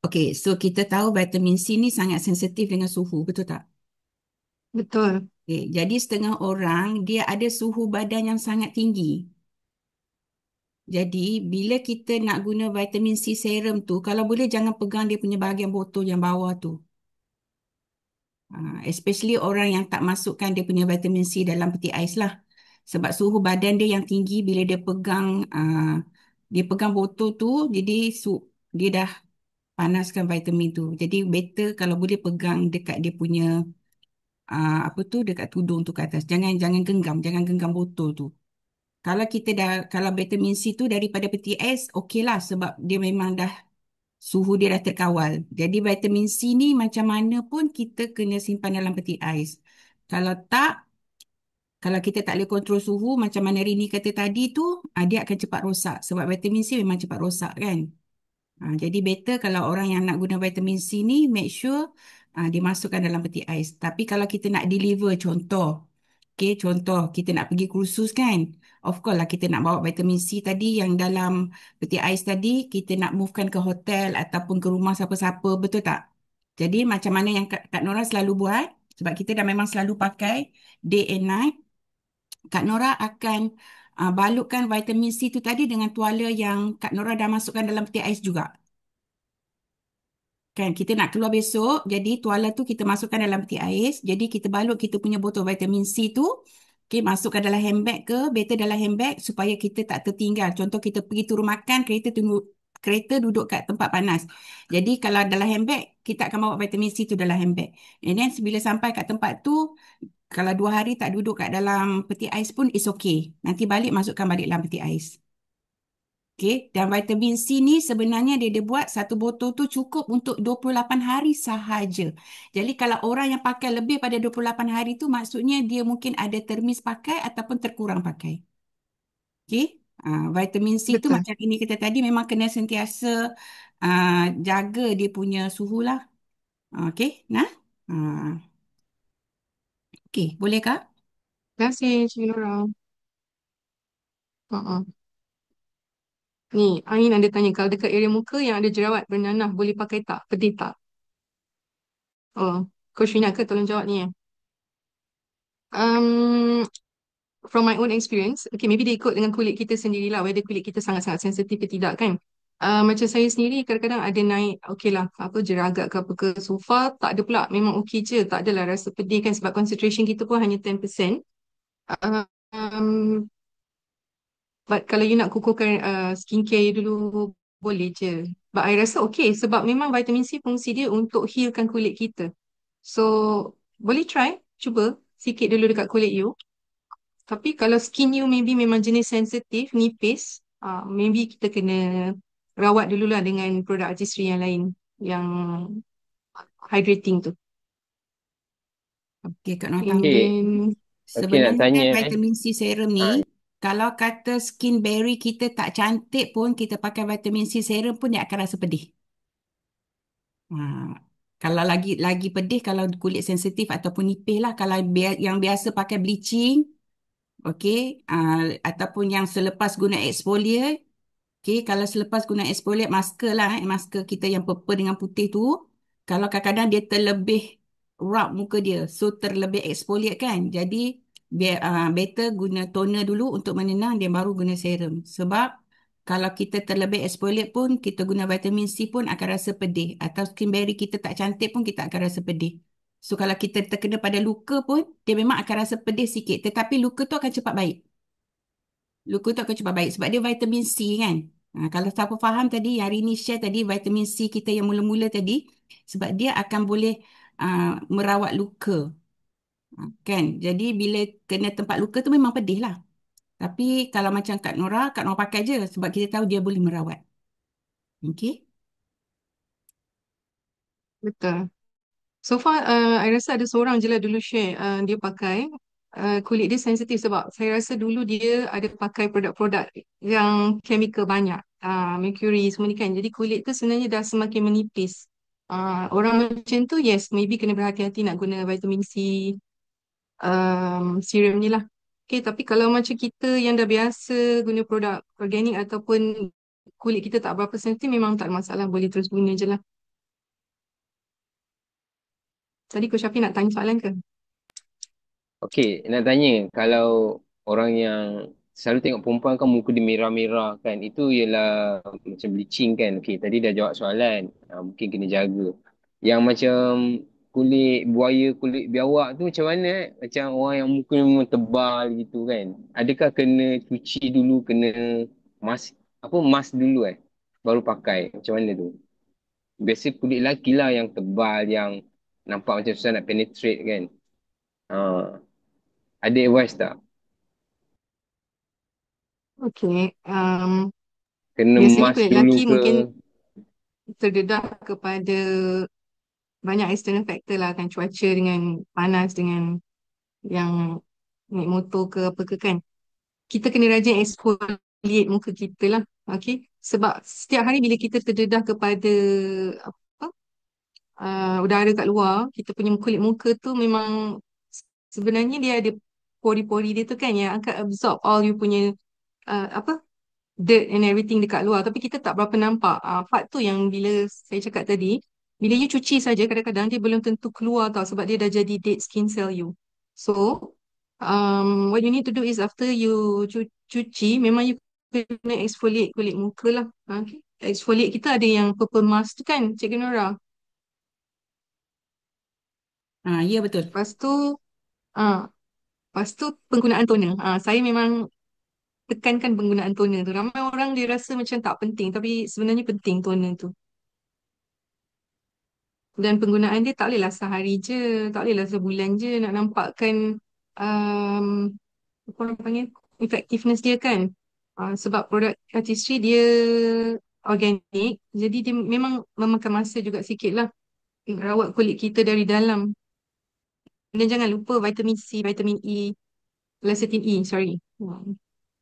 Okey, so kita tahu vitamin C ni sangat sensitif dengan suhu, betul tak? betul. Okay, jadi setengah orang dia ada suhu badan yang sangat tinggi. Jadi bila kita nak guna vitamin C serum tu, kalau boleh jangan pegang dia punya bahagian botol yang bawah tu. Especially orang yang tak masukkan dia punya vitamin C dalam peti ais lah. Sebab suhu badan dia yang tinggi bila dia pegang botol tu, jadi dia dah panaskan vitamin tu. Jadi better kalau boleh pegang dekat dia punya dekat tudung tu ke atas. Jangan genggam botol tu. Kalau vitamin C tu daripada peti ais, okey lah sebab dia memang dah suhu dia dah terkawal. Jadi vitamin C ni macam mana pun kita kena simpan dalam peti ais. Kalau tak, kalau kita tak boleh kontrol suhu macam mana Rini kata tadi tu, dia akan cepat rosak. Sebab vitamin C memang cepat rosak kan. Jadi better kalau orang yang nak guna vitamin C ni, make sure dia masukkan dalam peti ais. Tapi kalau kita nak deliver, contoh kita nak pergi kursus kan. Of course lah kita nak bawa vitamin C tadi yang dalam peti ais tadi, kita nak movekan ke hotel ataupun ke rumah siapa-siapa, betul tak? Jadi macam mana yang Kak Nora selalu buat, sebab kita dah memang selalu pakai day and night. Kak Nora akan balutkan vitamin C tu tadi dengan tuala yang Kak Nora dah masukkan dalam peti ais juga. Kan kita nak keluar besok, jadi tuala tu kita masukkan dalam peti ais. Jadi kita balut kita punya botol vitamin C tu, okay, masukkan dalam handbag ke, better dalam handbag supaya kita tak tertinggal. Contoh kita pergi turun makan, kereta duduk kat tempat panas. Jadi kalau dalam handbag, kita akan bawa vitamin C tu dalam handbag. And then bila sampai kat tempat tu, kalau 2 hari tak duduk kat dalam peti ais pun it's okay. Nanti balik masukkan balik dalam peti ais. Okey, dan vitamin C ni sebenarnya dia buat satu botol tu cukup untuk 28 hari sahaja. Jadi kalau orang yang pakai lebih pada 28 hari tu maksudnya dia mungkin ada termis pakai ataupun terkurang pakai. Okey, vitamin C tu Betul. macam ini kita tadi memang kena sentiasa jaga dia punya suhu lah. Okey, nah. Okey, boleh Kak? Terima kasih, Cik Nora. Ni, Ain ada tanya, kalau dekat area muka yang ada jerawat bernanah, boleh pakai tak? Pedih tak? Oh, Coach Rina ke tolong jawab ni. Um, from my own experience, okay, maybe dia ikut dengan kulit kita sendirilah, whether kulit kita sangat-sangat sensitif ke tidak kan. Macam saya sendiri kadang-kadang ada naik, okay lah, apa jeragak ke apa ke, so far tak ada pula, memang okay je, tak adalah rasa pedih kan sebab concentration kita pun hanya 10%. Um, but kalau you nak kukuhkan skincare you dulu, boleh je. But I rasa okay sebab memang vitamin C fungsi dia untuk healkan kulit kita. So, boleh try, cuba sikit dulu dekat kulit you. Tapi kalau skin you maybe memang jenis sensitif, nipis, maybe kita kena rawat dululah dengan produk artistry yang lain yang hydrating tu. Okey, Kak Nora And tahu. Okay, then, okay nak Sebenarnya tanya kan vitamin C serum ni, kalau kata skin barrier kita tak cantik pun, kita pakai vitamin C serum pun dia akan rasa pedih. Kalau lagi pedih, kalau kulit sensitif ataupun nipis lah. Kalau yang biasa pakai bleaching, okey, ataupun yang selepas guna exfoliate, okey, kalau selepas guna exfoliate masker lah, masker kita yang purple dengan putih tu, kalau kadang-kadang dia terlebih rub muka dia, so terlebih exfoliate kan. Jadi better guna toner dulu untuk menenang, dia baru guna serum. Sebab kalau kita terlebih exfoliate pun, kita guna vitamin C pun akan rasa pedih. Atau skin barrier kita tak cantik pun kita akan rasa pedih. So kalau kita terkena pada luka pun, dia memang akan rasa pedih sikit. Tetapi luka tu akan cepat baik. Luka tu akan cepat baik sebab dia vitamin C kan. Kalau siapa faham tadi, yang hari ni share tadi, vitamin C kita yang mula-mula tadi, sebab dia akan boleh merawat luka. Kan? Jadi bila kena tempat luka tu memang pedih lah. Tapi kalau macam Kak Nora pakai je sebab kita tahu dia boleh merawat. Okey? betul. So far, I rasa ada seorang je lah dulu share, dia pakai, kulit dia sensitif sebab saya rasa dulu dia ada pakai produk-produk yang chemical banyak, mercury semua ni kan. Jadi kulit tu sebenarnya dah semakin menipis. Orang macam tu, yes, maybe kena berhati-hati nak guna vitamin C serum ni lah. Okay, tapi kalau macam kita yang dah biasa guna produk organik ataupun kulit kita tak berapa sensitif, memang tak ada masalah, boleh terus guna je lah. Tadi Coach Syafi nak tanya soalan ke? okay, nak tanya kalau orang yang selalu tengok perempuan kan muka dia merah-merah kan, itu ialah macam bleaching kan. Okay, tadi dah jawab soalan, mungkin kena jaga. Yang macam kulit buaya, kulit biawak tu macam mana Macam orang yang muka memang tebal gitu kan. Adakah kena cuci dulu, kena mask dulu baru pakai? Macam mana tu? Biasa kulit lelaki lah yang tebal, yang nampak macam susah nak penetrate kan. Ha. Ada advice tak? Okay. Kena Biasanya mask kulit dulu lelaki ke? mungkin terdedah kepada banyak external factor lah kan, cuaca dengan panas dengan yang naik motor ke apa ke kan. Kita kena rajin exfoliate muka kita lah. Okay. Sebab setiap hari bila kita terdedah kepada apa udara kat luar, kita punya kulit muka tu memang sebenarnya dia ada pori-pori dia tu kan yang akan absorb all you punya apa dirt and everything dekat luar, tapi kita tak berapa nampak. Part tu yang bila saya cakap tadi, bila you cuci saja kadang-kadang dia belum tentu keluar tau sebab dia dah jadi dead skin cell you. So what you need to do is after you cuci, memang you kena exfoliate kulit muka lah. Okay. Exfoliate kita ada yang purple mask tu kan, Cikgu Nora. Ya betul. Lepas tu, ah, lepas tu penggunaan toner. Saya memang tekankan penggunaan toner tu. Ramai orang dia rasa macam tak penting, tapi sebenarnya penting toner tu. Dan penggunaan dia tak bolehlah sehari je, tak bolehlah sebulan je nak nampakkan um, apa orang panggil effectiveness dia kan. Sebab produk artistry dia organik, jadi dia memang memakan masa juga sikit lah rawat kulit kita dari dalam. Dan jangan lupa vitamin C, vitamin E, lecithin E, sorry.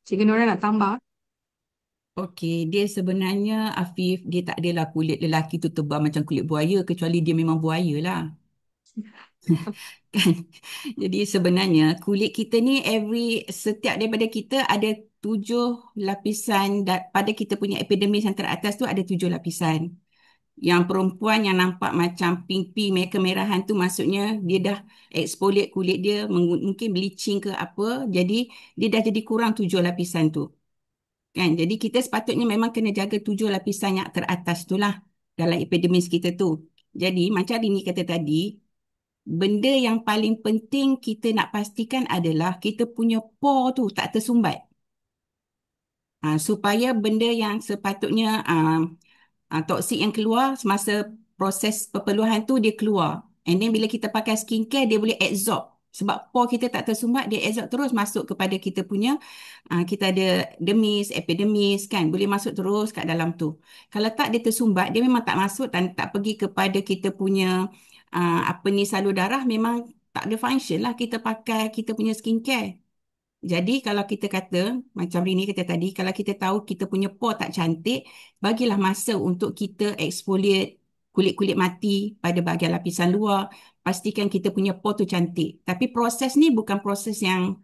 Cikgu Nora nak tambah. Okey, dia sebenarnya Afif, dia tak adalah kulit lelaki tu tebal macam kulit buaya kecuali dia memang buaya lah. Kan? Jadi sebenarnya kulit kita ni setiap daripada kita ada 7 lapisan pada kita punya epidermis yang teratas tu ada 7 lapisan. Yang perempuan yang nampak macam pink-pink kemerahan tu maksudnya dia dah exfoliate kulit dia, mungkin bleaching ke apa, jadi dia dah jadi kurang 7 lapisan tu. Kan? Jadi kita sepatutnya memang kena jaga 7 lapisan yang teratas tu lah dalam epidermis kita tu. Jadi macam Rini kata tadi, benda yang paling penting kita nak pastikan adalah kita punya pore tu tak tersumbat. Supaya benda yang sepatutnya toksik yang keluar semasa proses perpeluhan tu dia keluar. And then bila kita pakai skincare dia boleh absorb. Sebab pore kita tak tersumbat, dia absorb terus masuk kepada kita punya, kita ada dermis, epidermis kan, boleh masuk terus kat dalam tu. Kalau tak dia tersumbat, dia memang tak masuk dan tak pergi kepada kita punya apa ni salur darah, memang tak ada function lah kita pakai kita punya skincare. Jadi kalau kita kata, macam Rini kata tadi, kalau kita tahu kita punya pore tak cantik, bagilah masa untuk kita exfoliate kulit-kulit mati pada bahagian lapisan luar. Pastikan kita punya pore tu cantik. Tapi proses ni bukan proses yang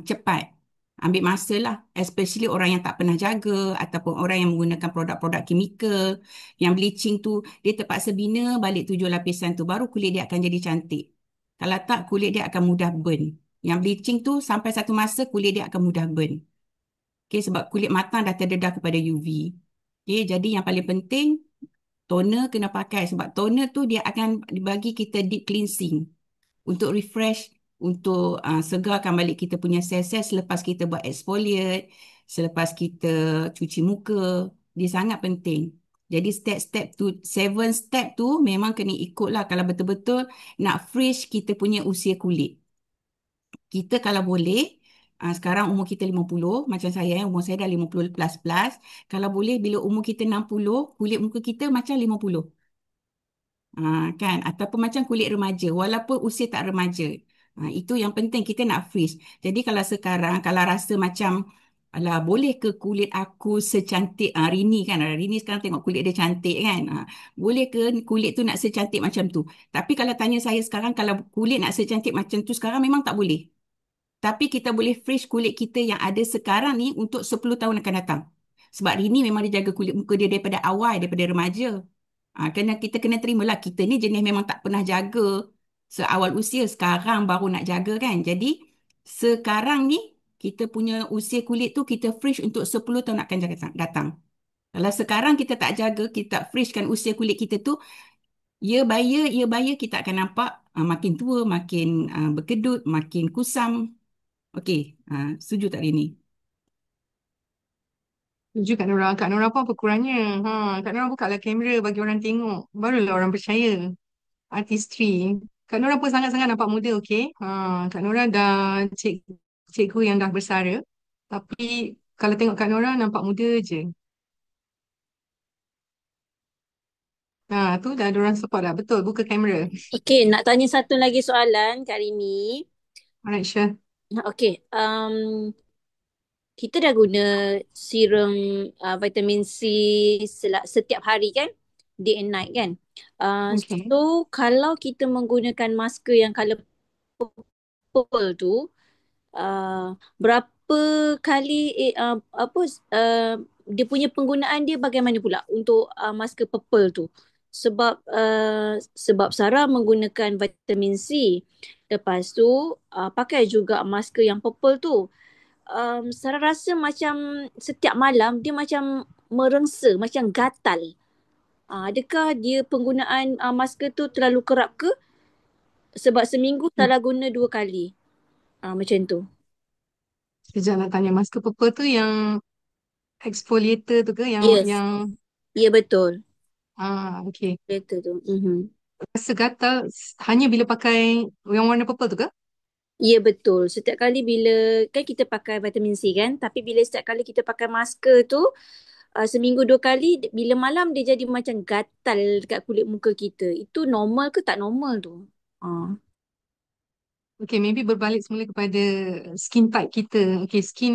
cepat. Ambil masa lah. Especially orang yang tak pernah jaga ataupun orang yang menggunakan produk-produk kimikal. Yang bleaching tu, dia terpaksa bina balik 7 lapisan tu. Baru kulit dia akan jadi cantik. Kalau tak, kulit dia akan mudah burn. Yang bleaching tu sampai satu masa kulit dia akan mudah burn. Okay, sebab kulit matang dah terdedah kepada UV. Okay, jadi yang paling penting, toner kena pakai. Sebab toner tu dia akan bagi kita deep cleansing. Untuk refresh, untuk segarkan balik kita punya sel-sel selepas kita buat exfoliate, selepas kita cuci muka. Dia sangat penting. Jadi step-step tu, 7 step tu memang kena ikut lah kalau betul-betul nak freeze kita punya usia kulit. Kita kalau boleh, sekarang umur kita 50, macam saya, umur saya dah 50 plus. Kalau boleh, bila umur kita 60, kulit muka kita macam 50. Kan? Ataupun macam kulit remaja, walaupun usia tak remaja. Itu yang penting, kita nak freeze. Jadi kalau sekarang, kalau rasa macam, alah, boleh ke kulit aku secantik Rini kan? Rini sekarang tengok kulit dia cantik kan? Boleh ke kulit tu nak secantik macam tu? Tapi kalau tanya saya sekarang, kalau kulit nak secantik macam tu sekarang memang tak boleh. Tapi kita boleh freeze kulit kita yang ada sekarang ni untuk 10 tahun akan datang. Sebab Rini memang dia jaga kulit muka dia daripada awal, daripada remaja. Kita kena terimalah kita ni jenis memang tak pernah jaga seawal usia. Sekarang baru nak jaga kan. Jadi sekarang ni kita punya usia kulit tu kita freeze untuk 10 tahun akan datang. Kalau sekarang kita tak jaga, kita tak freezekan usia kulit kita tu, year by year kita akan nampak makin tua, makin berkedut, makin kusam. Okey, setuju tak Rini? Setuju Kak Nora. Kak Nora pun apa kurangnya. Kak Nora bukalah kamera bagi orang tengok. Barulah orang percaya. Artistry. Kak Nora pun sangat-sangat nampak muda, okey? Kak Nora dah cikgu yang dah bersara. Tapi kalau tengok Kak Nora nampak muda je. Tu dah ada orang support dah. Betul, buka kamera. Okey, nak tanya satu lagi soalan Kak Rini. Alright, sure. Okey, kita dah guna serum vitamin C setiap hari kan? Day and night kan? Okay. So, kalau kita menggunakan masker yang colour purple tu, berapa kali dia punya penggunaan dia bagaimana pula untuk masker purple tu? Sebab Sarah menggunakan vitamin C. Lepas tu pakai juga masker yang purple tu. Sarah rasa macam setiap malam dia macam merengsa, macam gatal. Adakah dia penggunaan masker tu terlalu kerap ke? Sebab seminggu Hmm. salah guna 2 kali. Macam tu. Sekejap nak tanya, masker purple tu yang exfoliator tu ke? Yes, Yang ya betul. okay. Betul tu. Mhm. Rasa gatal hanya bila pakai yang warna purple tu ke? Ya betul. Setiap kali bila kan kita pakai vitamin C kan, tapi bila setiap kali kita pakai masker tu seminggu 2 kali, bila malam dia jadi macam gatal dekat kulit muka kita. Itu normal ke tak normal tu? Ah. Okay, maybe berbalik semula kepada skin type kita. Okay, skin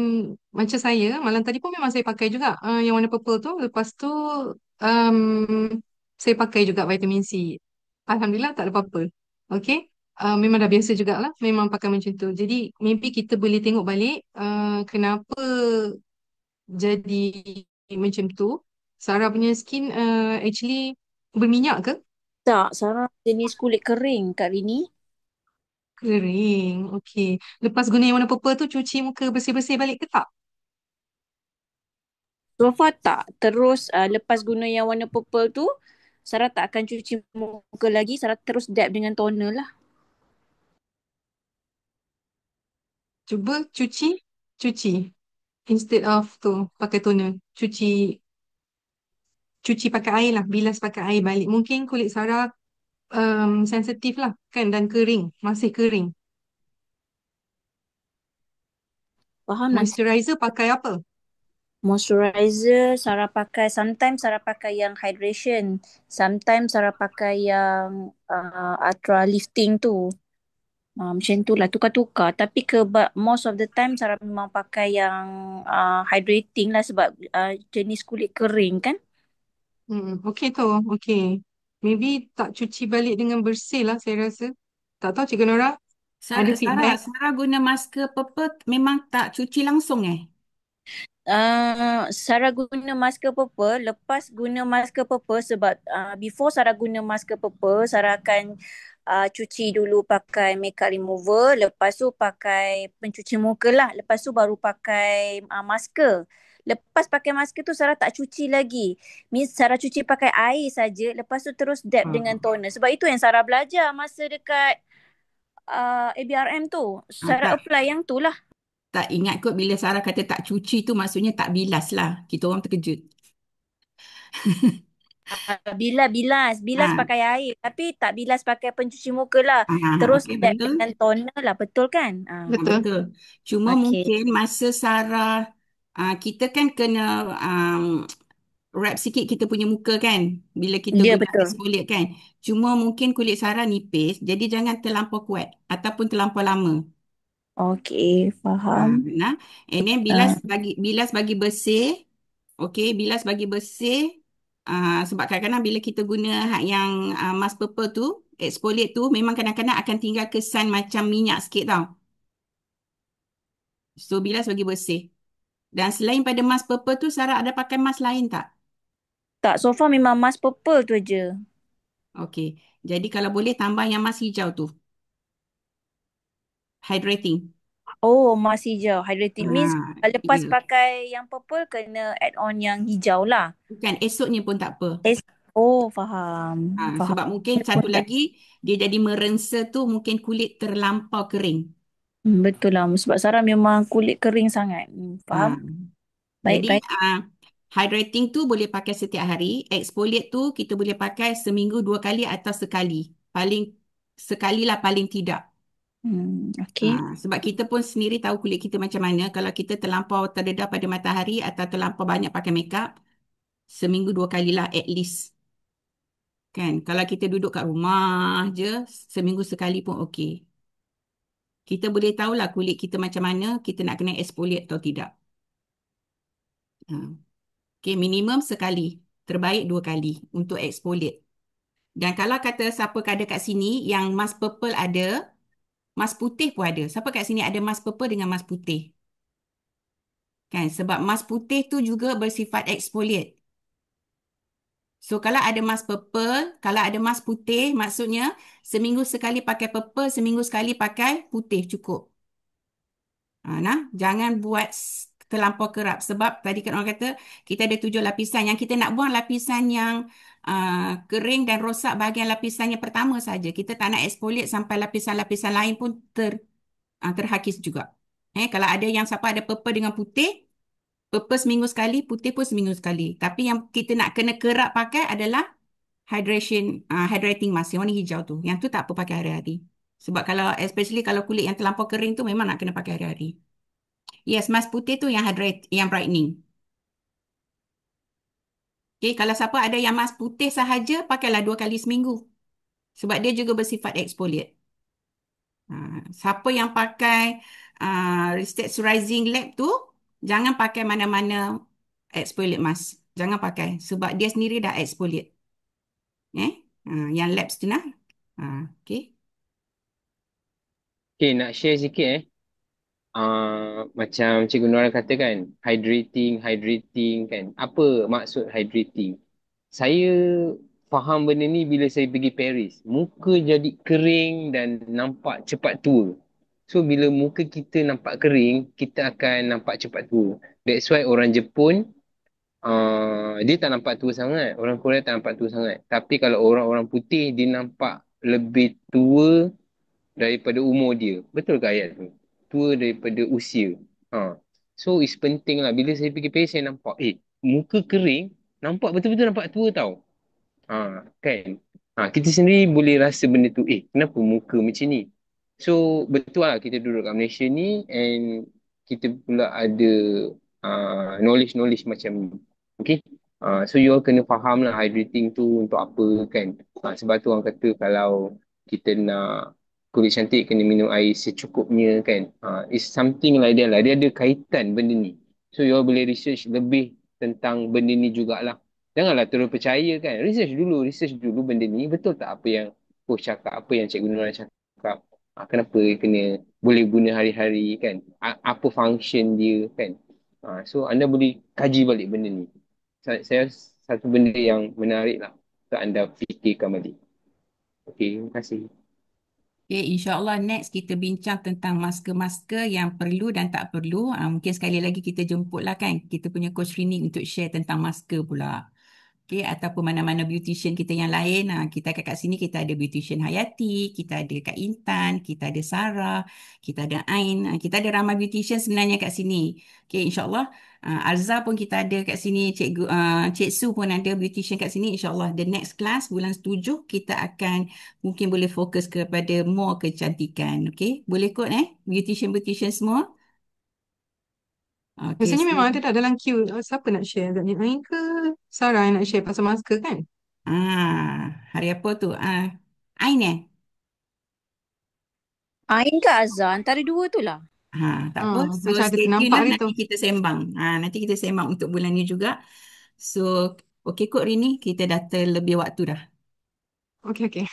macam saya, malam tadi pun memang saya pakai juga yang warna purple tu. Lepas tu um, saya pakai juga vitamin C. Alhamdulillah tak ada apa-apa. Okay, memang dah biasa jugalah. Memang pakai macam tu. Jadi, maybe kita boleh tengok balik kenapa jadi macam tu. Sarah punya skin actually berminyak ke? Tak, Sarah jenis kulit kering Kak Rini. Kering. Okay. Lepas guna yang warna purple tu, cuci muka bersih-bersih balik ke tak? So far tak. Terus lepas guna yang warna purple tu, Sarah tak akan cuci muka lagi. Sarah terus dab dengan toner lah. Cuba cuci. Instead of tu, pakai toner. Cuci pakai air lah. Bilas pakai air balik. Mungkin kulit Sarah sensitif lah kan dan kering. Masih kering. Faham nanti. Moisturizer pakai apa? Moisturizer Sarah pakai, sometimes Sarah pakai yang hydration. Sometimes Sarah pakai yang ultra lifting tu. Macam tu lah, tukar-tukar. Tapi most of the time Sarah memang pakai yang hydrating lah sebab jenis kulit kering kan. Okay tu. Okay. Maybe tak cuci balik dengan bersih lah saya rasa. Tak tahu Cikgu Nora ada feedback. Sarah guna masker purple memang tak cuci langsung Sarah guna masker purple. Lepas guna masker purple sebab before Sarah guna masker purple, Sarah akan cuci dulu pakai makeup remover. Lepas tu pakai pencuci muka lah. Lepas tu baru pakai masker. Lepas pakai masker tu Sarah tak cuci lagi. Means Sarah cuci pakai air saja. Lepas tu terus dab dengan toner. Sebab itu yang Sarah belajar masa dekat ABRM tu. Sarah Tak, apply yang tu lah. tak ingat kot bila Sarah kata tak cuci tu maksudnya tak bilas lah. Kita orang terkejut. Bilas Ah, pakai air tapi tak bilas pakai pencuci muka lah. Terus okey, dab betul. dengan toner lah, betul kan? Betul. Betul. Cuma Okey. mungkin masa Sarah, kita kan kena wrap sikit kita punya muka kan. Bila kita Ya guna betul. exfoliate kan. Cuma mungkin kulit Sarah nipis. Jadi jangan terlampau kuat. Ataupun terlampau lama. Okey, faham. Nah, and then Ah, bilas bagi bersih. Okey, bilas bagi bersih. Sebab kadang-kadang bila kita guna yang mask purple tu, exfoliate tu memang kadang-kadang akan tinggal kesan macam minyak sikit tau. So bilas bagi bersih. Dan selain pada mask purple tu, Sarah ada pakai mask lain tak? tak, so far memang mask purple tu je. Okey. Jadi kalau boleh tambah yang mask hijau tu. Hydrating. Oh, mask hijau. Hydrating means lepas Ya. pakai yang purple kena add on yang hijau lah. Bukan, esoknya pun tak apa. Es- Oh, faham. Faham. Sebab mungkin Saya pun satu tak. lagi, dia jadi merengsa tu mungkin kulit terlampau kering. Betul lah. Sebab Sarah memang kulit kering sangat. Faham? Ah, Baik, jadi baik. hydrating tu boleh pakai setiap hari. Exfoliate tu kita boleh pakai seminggu 2 kali atau sekali. Paling sekali lah paling tidak. Okey. Sebab kita pun sendiri tahu kulit kita macam mana. Kalau kita terlampau terdedah pada matahari atau terlampau banyak pakai makeup, seminggu 2 kali lah at least. Kan? Kalau kita duduk kat rumah je, seminggu sekali pun okey. Kita boleh tahulah kulit kita macam mana, kita nak kena exfoliate atau tidak. Ha. Okey, minimum sekali. Terbaik 2 kali untuk exfoliate. Dan kalau kata siapa ada kat sini yang mask purple ada, mask putih pun ada. Siapa kat sini ada mask purple dengan mask putih? Kan? Sebab mask putih tu juga bersifat exfoliate. So kalau ada mask purple, kalau ada mask putih, maksudnya seminggu sekali pakai purple, seminggu sekali pakai putih cukup. Jangan buat terlampau kerap sebab tadi kan orang kata kita ada 7 lapisan. Yang kita nak buang lapisan yang kering dan rosak bahagian lapisan yang pertama saja. Kita tak nak exfoliate sampai lapisan-lapisan lain pun terhakis juga. Kalau ada yang siapa ada purple dengan putih, purple seminggu sekali, putih pun seminggu sekali. Tapi yang kita nak kena kerap pakai adalah hydrating mask yang warna hijau tu. Yang tu tak apa pakai hari-hari. Sebab kalau especially kalau kulit yang terlampau kering tu memang nak kena pakai hari-hari. Yes, mask putih tu yang yang brightening. Okay, kalau siapa ada yang mask putih sahaja, pakailah 2 kali seminggu. Sebab dia juga bersifat exfoliate. Siapa yang pakai Ristetsurizing Lab tu, jangan pakai mana-mana exfoliate mask. Jangan pakai. Sebab dia sendiri dah exfoliate. Yang labs tu nah. Okay. Okay, nak share sikit macam Cikgu Nora kata kan, hydrating kan. Apa maksud hydrating? Saya faham benda ni bila saya pergi Paris. Muka jadi kering dan nampak cepat tua. So bila muka kita nampak kering, kita akan nampak cepat tua. That's why orang Jepun, dia tak nampak tua sangat. Orang Korea tak nampak tua sangat. Tapi kalau orang-orang putih, dia nampak lebih tua daripada umur dia. Betul ke ayat tu? Tua daripada usia. So, it's penting lah. Bila saya pergi Paris, saya nampak, muka kering, nampak betul-betul nampak tua tau. Kan? Kita sendiri boleh rasa benda tu, kenapa muka macam ni? So, betul lah kita duduk kat Malaysia ni and kita pula ada knowledge-knowledge macam ni. Okay? So, you all kena faham lah hydrating tu untuk apa kan. Sebab tu orang kata kalau kita nak kulit cantik kena minum air secukupnya kan. It's something like that lah. Dia ada kaitan benda ni. So, you all boleh research lebih tentang benda ni jugalah. Janganlah terus percaya kan. Research dulu benda ni. Betul tak apa yang coach cakap, apa yang Cikgu Nurul cakap. Kenapa kena boleh guna hari-hari kan. Apa function dia kan. So anda boleh kaji balik benda ni. Saya satu benda yang menarik lah untuk anda fikirkan balik. Okay, terima kasih. Okay, insyaAllah next kita bincang tentang masker-masker yang perlu dan tak perlu. Mungkin sekali lagi kita jemputlah kan kita punya Coach Rini untuk share tentang masker pula. Okay, ataupun mana-mana beautician kita yang lain. Kita kat sini kita ada beautician Hayati, kita ada Kak Intan, kita ada Sarah, kita ada Ain. Kita ada ramai beautician sebenarnya kat sini. Okay, insyaAllah. Arza pun kita ada kat sini, Cik Su pun ada beautician kat sini. InsyaAllah the next class bulan 7 kita akan mungkin boleh fokus kepada more kecantikan. Okay, boleh kot beautician-beautician semua. Okay, Biasanya memang ada tak dalam queue. Siapa nak share agaknya? Ain ke Sarah yang nak share pasal masker kan? hari apa tu? Ain Ain ke Azhar? Antara dua tu lah. Tak apa. So Macam ada stay tune ternampak lah hari tu. nanti kita sembang. Nanti kita sembang untuk bulan ni juga. So, okey kot Rini, kita dah terlebih waktu dah. Okay.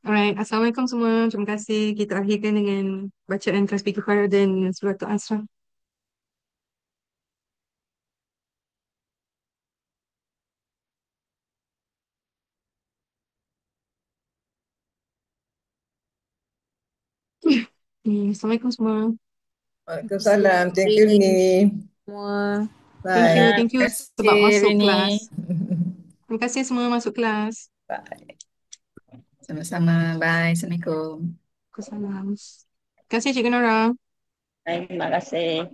Alright. Assalamualaikum semua. Terima kasih. Kita akhirkan dengan bacaan tasbih kifarah dan surah Al-Asr. Assalamualaikum semua. Waalaikumsalam. Thank you, Rini. Semua. Bye. Thank you sebab masuk kelas. Terima kasih semua masuk kelas. Bye. Sama-sama. Bye. Assalamualaikum. Waalaikumsalam. Terima kasih Cikgu Nora. Terima kasih.